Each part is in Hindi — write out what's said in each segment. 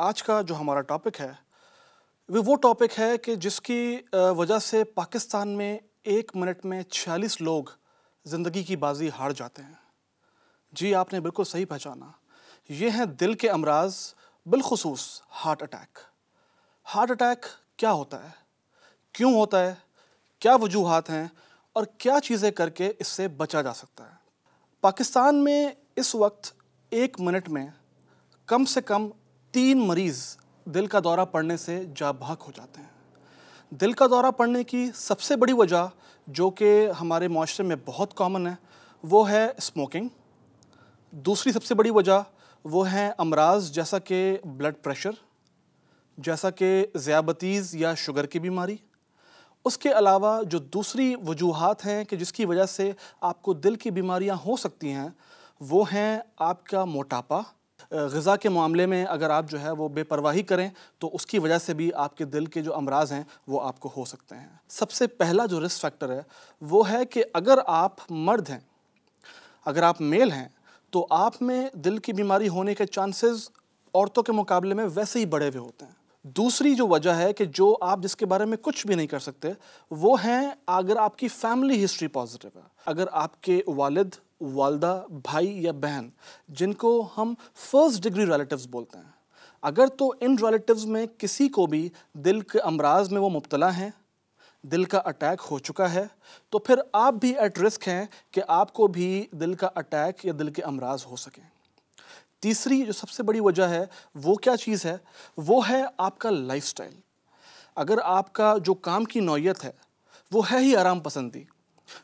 आज का जो हमारा टॉपिक है वो टॉपिक है कि जिसकी वजह से पाकिस्तान में 1 मिनट में 46 लोग ज़िंदगी की बाजी हार जाते हैं। जी, आपने बिल्कुल सही पहचाना। ये हैं दिल के अमराज, बिलखुसूस हार्ट अटैक। हार्ट अटैक क्या होता है, क्यों होता है, क्या वजूहात हैं और क्या चीज़ें करके इससे बचा जा सकता है। पाकिस्तान में इस वक्त 1 मिनट में कम से कम 3 मरीज़ दिल का दौरा पड़ने से जाँ बहक हो जाते हैं। दिल का दौरा पड़ने की सबसे बड़ी वजह जो कि हमारे माशरे में बहुत कॉमन है वो है स्मोकिंग। दूसरी सबसे बड़ी वजह वो है अमराज जैसा कि ब्लड प्रेशर, जैसा कि ज़ियाबतीज़ या शुगर की बीमारी। उसके अलावा जो दूसरी वजूहात हैं कि जिसकी वजह से आपको दिल की बीमारियां हो सकती हैं वो हैं आपका मोटापा। ग़िज़ा के मामले में अगर आप जो है वो बेपरवाही करें तो उसकी वजह से भी आपके दिल के जो अमराज हैं वो आपको हो सकते हैं। सबसे पहला जो रिस्क फैक्टर है वो है कि अगर आप मर्द हैं, अगर आप मेल हैं, तो आप में दिल की बीमारी होने के चांसेस औरतों के मुकाबले में वैसे ही बढ़े हुए होते हैं। दूसरी जो वजह है कि जो आप जिसके बारे में कुछ भी नहीं कर सकते वो हैं अगर आपकी फैमिली हिस्ट्री पॉजिटिव है। अगर आपके वालिद, वालदा, भाई या बहन जिनको हम फर्स्ट डिग्री रिलेटिव्स बोलते हैं, अगर तो इन रिलेटिव्स में किसी को भी दिल के अमराज में वो मुब्तला हैं, दिल का अटैक हो चुका है, तो फिर आप भी एट रिस्क हैं कि आपको भी दिल का अटैक या दिल के अमराज हो सकें। तीसरी जो सबसे बड़ी वजह है वो क्या चीज़ है, वो है आपका लाइफस्टाइल। अगर आपका जो काम की नौयत है वो है ही आराम पसंदी,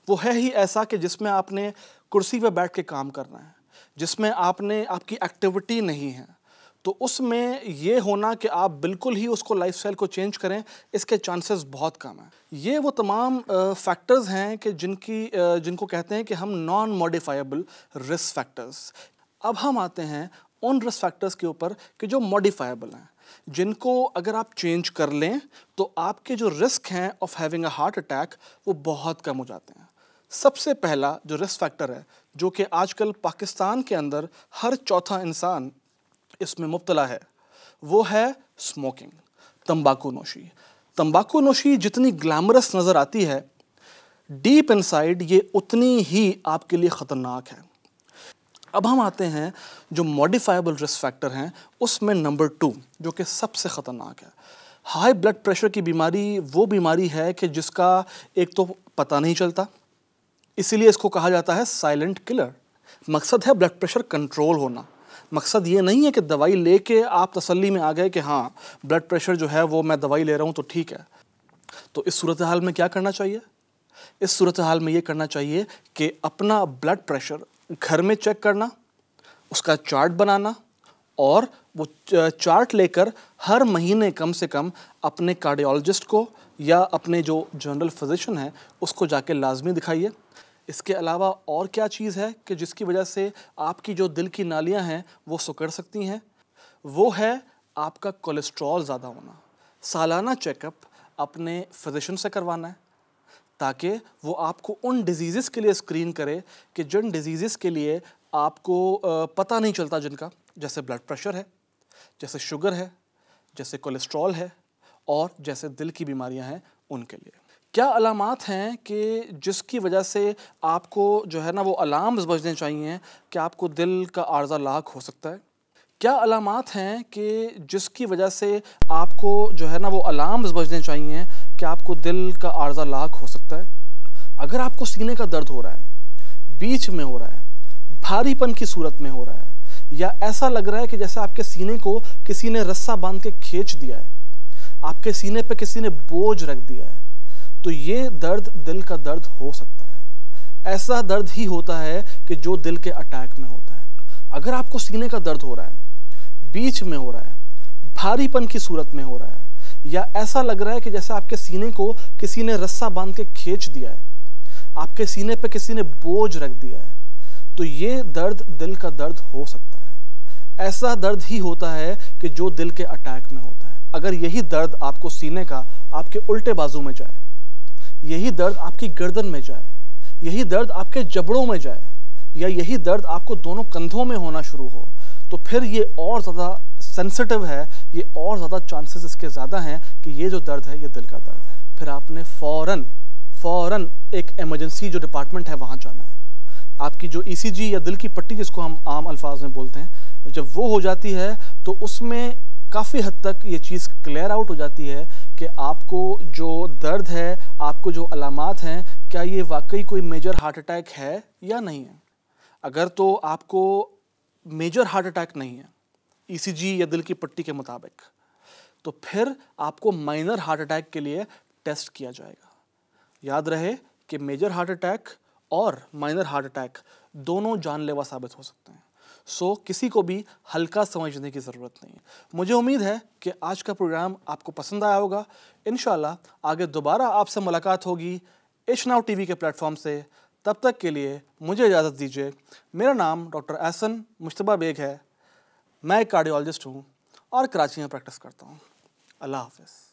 वो है ही ऐसा कि जिसमें आपने कुर्सी पे बैठ के काम करना है, जिसमें आपकी एक्टिविटी नहीं है, तो उसमें ये होना कि आप बिल्कुल ही उसको लाइफस्टाइल को चेंज करें, इसके चांसेस बहुत कम हैं। ये वो तमाम फैक्टर्स हैं कि जिनको कहते हैं कि हम नॉन मॉडिफाइबल रिस्क फैक्टर्स। अब हम आते हैं उन रिस्क फैक्टर्स के ऊपर कि जो मॉडिफाइबल हैं, जिनको अगर आप चेंज कर लें तो आपके जो रिस्क हैं of having a heart attack वो बहुत कम हो जाते हैं। सबसे पहला जो रिस्क फैक्टर है जो कि आजकल पाकिस्तान के अंदर हर चौथा इंसान इसमें मुब्तला है वो है स्मोकिंग, तंबाकू नोशी। तंबाकू नोशी जितनी ग्लैमरस नज़र आती है, डीप इनसाइड ये उतनी ही आपके लिए ख़तरनाक है। अब हम आते हैं जो मॉडिफाइबल रिस्क फैक्टर हैं उसमें नंबर 2 जो कि सबसे ख़तरनाक है। हाई ब्लड प्रेशर की बीमारी वो बीमारी है कि जिसका एक तो पता नहीं चलता, इसीलिए इसको कहा जाता है साइलेंट किलर। मकसद है ब्लड प्रेशर कंट्रोल होना। मकसद ये नहीं है कि दवाई लेके आप तसल्ली में आ गए कि हाँ ब्लड प्रेशर जो है वो मैं दवाई ले रहा हूँ तो ठीक है। तो इस सूरत हाल में क्या करना चाहिए? इस सूरत हाल में ये करना चाहिए कि अपना ब्लड प्रेशर घर में चेक करना, उसका चार्ट बनाना और वो चार्ट लेकर हर महीने कम से कम अपने कार्डियोलॉजिस्ट को या अपने जो जनरल फिजिशियन है उसको जाके लाजमी दिखाइए। इसके अलावा और क्या चीज़ है कि जिसकी वजह से आपकी जो दिल की नालियां हैं वो सिकुड़ सकती हैं, वो है आपका कोलेस्ट्रॉल ज़्यादा होना। सालाना चेकअप अपने फिजिशियन से करवाना है ताकि वो आपको उन डिजीज़ के लिए स्क्रीन करे कि जिन डिजीज़ के लिए आपको पता नहीं चलता, जिनका जैसे ब्लड प्रेशर है, जैसे शुगर है, जैसे कोलेस्ट्रॉल है और जैसे दिल की बीमारियां हैं उनके लिए। क्या अलामात हैं कि जिसकी वजह से आपको जो है ना वो अलार्म्स बजने चाहिए कि आपको दिल का आर्ज़ा लाक हो सकता है? क्या अलामात हैं कि जिसकी वजह से आपको जो है ना वो अलार्म्स बजने चाहिए कि आपको दिल का आर्ज़ा लाक हो सकता है? अगर आपको सीने का दर्द हो रहा है, बीच में हो रहा है, भारीपन की सूरत में हो रहा है, या ऐसा लग रहा है कि जैसे आपके सीने को किसी ने रस्सा बांध के खींच दिया है, आपके सीने पे किसी ने बोझ रख दिया है, तो ये दर्द दिल का दर्द हो सकता है। ऐसा दर्द ही होता है कि जो दिल के अटैक में होता है। अगर आपको सीने का दर्द हो रहा है, बीच में हो रहा है, भारीपन की सूरत में हो रहा है, या ऐसा लग रहा है कि जैसे आपके सीने को किसी ने रस्सा बांध के खींच दिया है, आपके सीने पे किसी ने बोझ रख दिया है, तो ये दर्द दिल का दर्द हो सकता है। ऐसा दर्द ही होता है कि जो दिल के अटैक में होता है। अगर यही दर्द आपको सीने का आपके उल्टे बाजू में जाए, यही दर्द आपकी गर्दन में जाए, यही दर्द आपके जबड़ों में जाए, या यही दर्द आपको दोनों कंधों में होना शुरू हो, तो फिर ये और ज़्यादा सेंसिटिव है, ये और ज़्यादा चांसेस इसके ज़्यादा हैं कि ये जो दर्द है ये दिल का दर्द है। फिर आपने फ़ौरन एक इमरजेंसी जो डिपार्टमेंट है वहाँ जाना है। आपकी जो ईसीजी या दिल की पट्टी जिसको हम आम अल्फाज में बोलते हैं, जब वो हो जाती है तो उसमें काफ़ी हद तक ये चीज़ क्लियर आउट हो जाती है कि आपको जो दर्द है, आपको जो अलामात हैं, क्या ये वाकई कोई मेजर हार्ट अटैक है या नहीं है। अगर तो आपको मेजर हार्ट अटैक नहीं है ईसीजी या दिल की पट्टी के मुताबिक, तो फिर आपको माइनर हार्ट अटैक के लिए टेस्ट किया जाएगा। याद रहे कि मेजर हार्ट अटैक और माइनर हार्ट अटैक दोनों जानलेवा साबित हो सकते हैं। सो किसी को भी हल्का समझने की ज़रूरत नहीं है। मुझे उम्मीद है कि आज का प्रोग्राम आपको पसंद आया होगा। इंशाल्लाह आगे दोबारा आपसे मुलाकात होगी इश नाउ टीवी के प्लेटफॉर्म से। तब तक के लिए मुझे इजाज़त दीजिए। मेरा नाम डॉक्टर एहसन मुश्तबा बेग है। मैं एक कार्डियोलॉजिस्ट हूँ और कराची में प्रैक्टिस करता हूँ। अल्लाह हाफ़िज़।